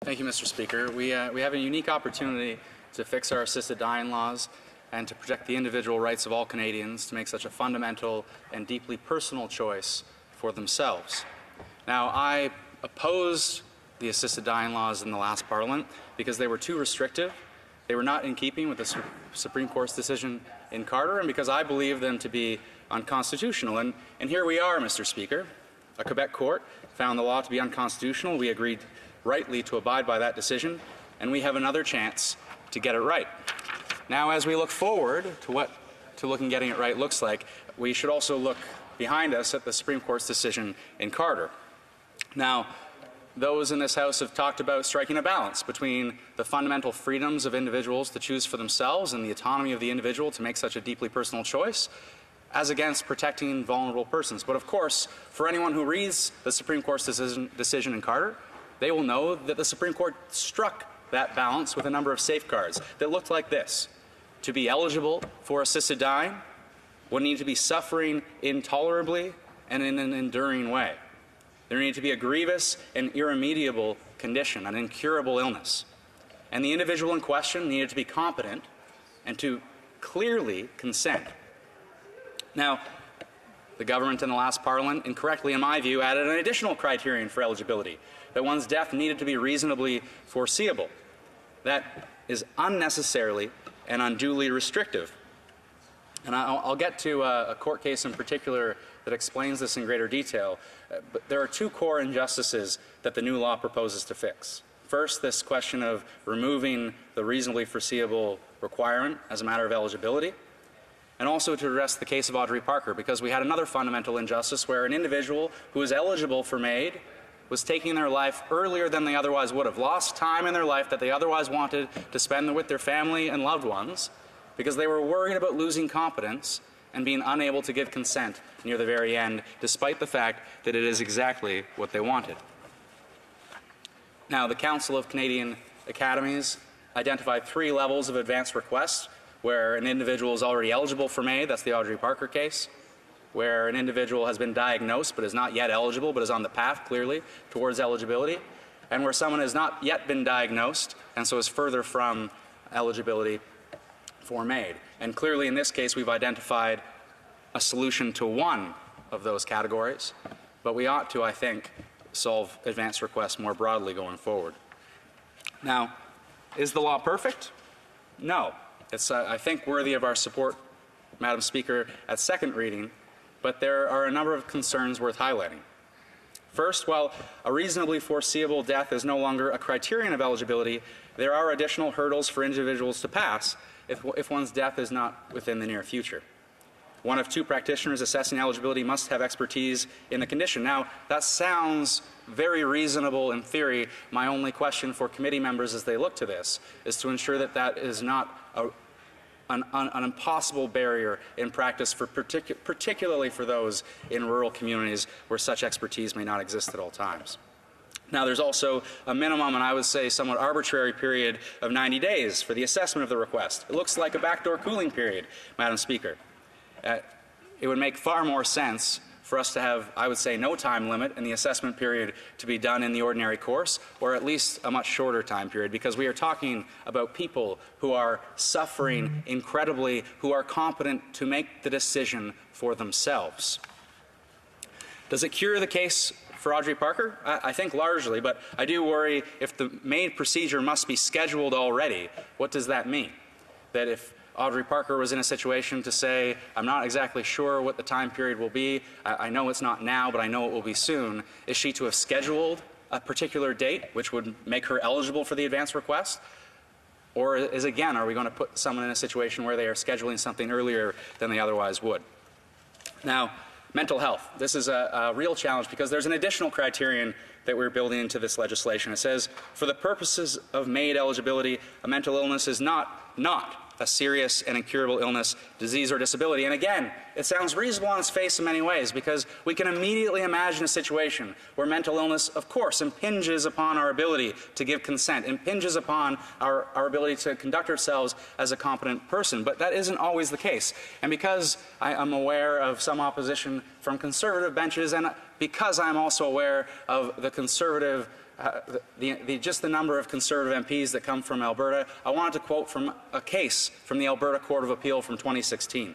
Thank you, Mr. Speaker. We have a unique opportunity to fix our assisted dying laws and to protect the individual rights of all Canadians to make such a fundamental and deeply personal choice for themselves. Now, I opposed the assisted dying laws in the last Parliament because they were too restrictive. They were not in keeping with the Supreme Court's decision in Carter, and because I believe them to be unconstitutional. And here we are, Mr. Speaker. A Quebec court found the law to be unconstitutional. We agreed rightly to abide by that decision, and we have another chance to get it right. Now, as we look forward to what getting it right looks like, we should also look behind us at the Supreme Court's decision in Carter. Now, those in this House have talked about striking a balance between the fundamental freedoms of individuals to choose for themselves and the autonomy of the individual to make such a deeply personal choice, as against protecting vulnerable persons. But of course, for anyone who reads the Supreme Court's decision in Carter, they will know that the Supreme Court struck that balance with a number of safeguards that looked like this. To be eligible for assisted dying, one need to be suffering intolerably and in an enduring way. There needed to be a grievous and irremediable condition, an incurable illness. And the individual in question needed to be competent and to clearly consent. Now, the government in the last Parliament, incorrectly in my view, added an additional criterion for eligibility, that one's death needed to be reasonably foreseeable. That is unnecessarily and unduly restrictive. And I'll get to a court case in particular that explains this in greater detail, but there are two core injustices that the new law proposes to fix. First, this question of removing the reasonably foreseeable requirement as a matter of eligibility, and also to address the case of Audrey Parker, because we had another fundamental injustice where an individual who is eligible for MAID was taking their life earlier than they otherwise would have, lost time in their life that they otherwise wanted to spend with their family and loved ones, because they were worried about losing competence and being unable to give consent near the very end, despite the fact that it is exactly what they wanted. Now, the Council of Canadian Academies identified 3 levels of advance requests where an individual is already eligible for MAID, that's the Audrey Parker case, where an individual has been diagnosed but is not yet eligible but is on the path clearly towards eligibility, and where someone has not yet been diagnosed and so is further from eligibility for MAID. And clearly in this case we've identified a solution to one of those categories, but we ought to, I think, solve advance requests more broadly going forward. Now, is the law perfect? No. It's, I think, worthy of our support, Madam Speaker, at second reading, but there are a number of concerns worth highlighting. First, while a reasonably foreseeable death is no longer a criterion of eligibility, there are additional hurdles for individuals to pass if one's death is not within the near future. One of 2 practitioners assessing eligibility must have expertise in the condition. Now, that sounds very reasonable in theory. My only question for committee members as they look to this is to ensure that that is not an impossible barrier in practice, for particularly for those in rural communities where such expertise may not exist at all times. Now, there's also a minimum, and I would say somewhat arbitrary, period of 90 days for the assessment of the request. It looks like a backdoor cooling period, Madam Speaker. It would make far more sense for us to have, I would say, no time limit and the assessment period to be done in the ordinary course, or at least a much shorter time period, because we are talking about people who are suffering incredibly, who are competent to make the decision for themselves. Does it cure the case for Audrey Parker? I think largely, but I do worry if the MAID procedure must be scheduled already, what does that mean? That if Audrey Parker was in a situation to say, I'm not exactly sure what the time period will be, I know it's not now, but I know it will be soon, is she to have scheduled a particular date which would make her eligible for the advance request? Or are we going to put someone in a situation where they are scheduling something earlier than they otherwise would? Now, mental health. This is a real challenge because there's an additional criterion that we're building into this legislation. It says, for the purposes of MAID eligibility, a mental illness is not a serious and incurable illness, disease, or disability. And again, it sounds reasonable on its face in many ways, because we can immediately imagine a situation where mental illness, of course, impinges upon our ability to give consent, impinges upon our ability to conduct ourselves as a competent person. But that isn't always the case. And because I am aware of some opposition from conservative benches, and because I'm also aware of the conservative just the number of Conservative MPs that come from Alberta, I wanted to quote from a case from the Alberta Court of Appeal from 2016.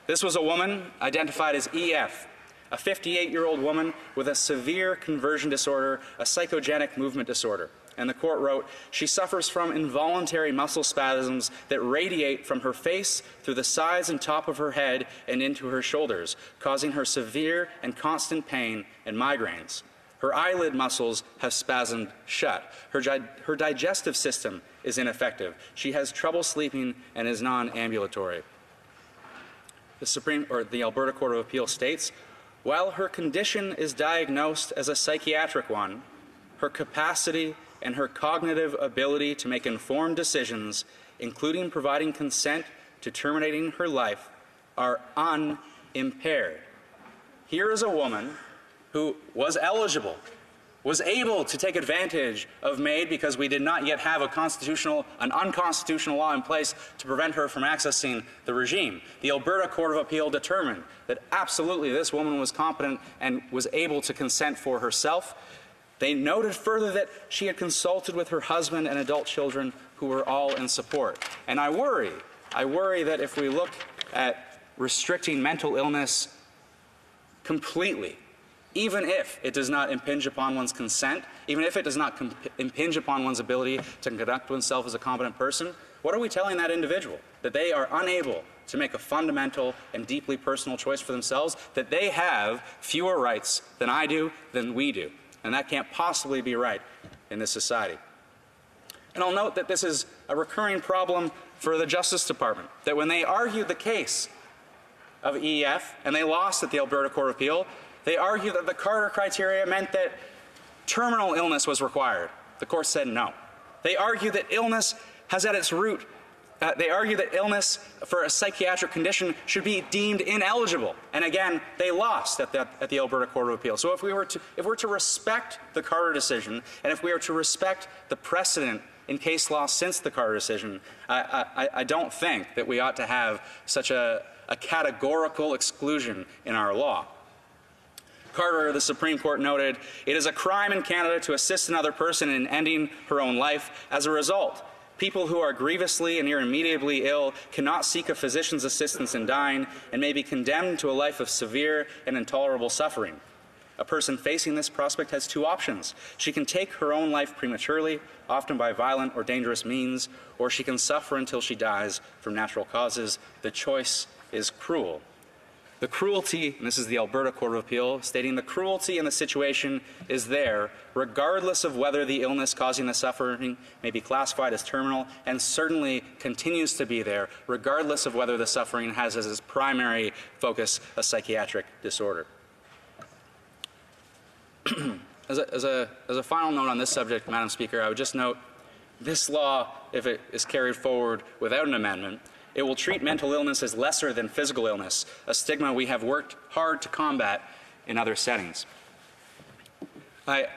This was a woman identified as EF, a 58-year-old woman with a severe conversion disorder, a psychogenic movement disorder. And the court wrote, she suffers from involuntary muscle spasms that radiate from her face through the sides and top of her head and into her shoulders, causing her severe and constant pain and migraines. Her eyelid muscles have spasmed shut. Her digestive system is ineffective. She has trouble sleeping and is non-ambulatory. The Alberta Court of Appeal states, while her condition is diagnosed as a psychiatric one, her capacity and her cognitive ability to make informed decisions, including providing consent to terminating her life, are unimpaired. Here is a woman who was eligible, was able to take advantage of MAID because we did not yet have an unconstitutional law in place to prevent her from accessing the regime. The Alberta Court of Appeal determined that absolutely this woman was competent and was able to consent for herself. They noted further that she had consulted with her husband and adult children who were all in support. And I worry that if we look at restricting mental illness completely, even if it does not impinge upon one's consent, even if it does not impinge upon one's ability to conduct oneself as a competent person, what are we telling that individual? That they are unable to make a fundamental and deeply personal choice for themselves, that they have fewer rights than I do, than we do. And that can't possibly be right in this society. And I'll note that this is a recurring problem for the Justice Department, that when they argued the case of EF and they lost at the Alberta Court of Appeal, they argued that the Carter criteria meant that terminal illness was required. The court said no. They argued that illness has at its root they argue that illness for a psychiatric condition should be deemed ineligible. And again, they lost at the Alberta Court of Appeal. So if we're to respect the Carter decision, and if we are to respect the precedent in case law since the Carter decision, I don't think that we ought to have such a categorical exclusion in our law. Carter, the Supreme Court noted, it is a crime in Canada to assist another person in ending her own life. As a result, people who are grievously and irremediably ill cannot seek a physician's assistance in dying and may be condemned to a life of severe and intolerable suffering. A person facing this prospect has two options. She can take her own life prematurely, often by violent or dangerous means, or she can suffer until she dies from natural causes. The choice is cruel. The cruelty, and this is the Alberta Court of Appeal, stating the cruelty in the situation is there, regardless of whether the illness causing the suffering may be classified as terminal, and certainly continues to be there, regardless of whether the suffering has as its primary focus a psychiatric disorder. As a final note on this subject, Madam Speaker, I would just note this law, if it is carried forward without an amendment, it will treat mental illness as lesser than physical illness, a stigma we have worked hard to combat in other settings. I've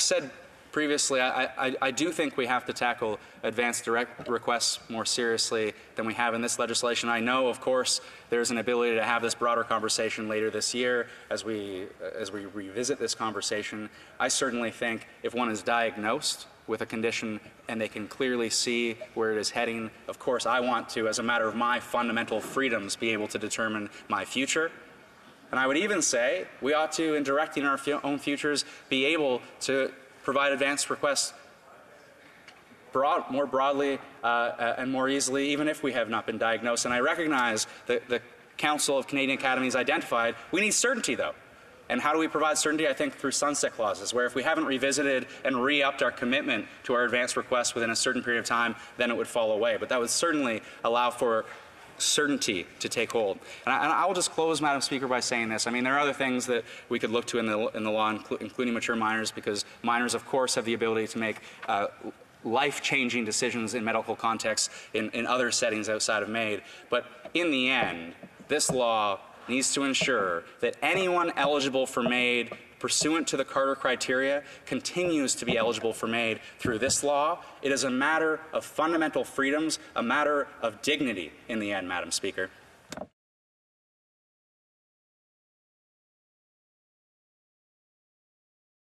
said previously, I do think we have to tackle advanced direct requests more seriously than we have in this legislation. I know, of course, there's an ability to have this broader conversation later this year as we revisit this conversation. I certainly think if one is diagnosed with a condition and they can clearly see where it is heading, of course I want to, as a matter of my fundamental freedoms, be able to determine my future. And I would even say we ought to, in directing our own futures, be able to provide advanced requests more broadly and more easily, even if we have not been diagnosed. And I recognize that the Council of Canadian Academies identified we need certainty, though. And how do we provide certainty? I think through sunset clauses, where if we haven't revisited and re-upped our commitment to our advanced requests within a certain period of time, then it would fall away. But that would certainly allow for certainty to take hold. And I will just close, Madam Speaker, by saying this. I mean, there are other things that we could look to in the law, including mature minors, because minors, of course, have the ability to make life-changing decisions in medical contexts in other settings outside of MAID. But in the end, this law needs to ensure that anyone eligible for MAID pursuant to the Carter criteria continues to be eligible for MAID through this law. It is a matter of fundamental freedoms, a matter of dignity in the end, Madam Speaker.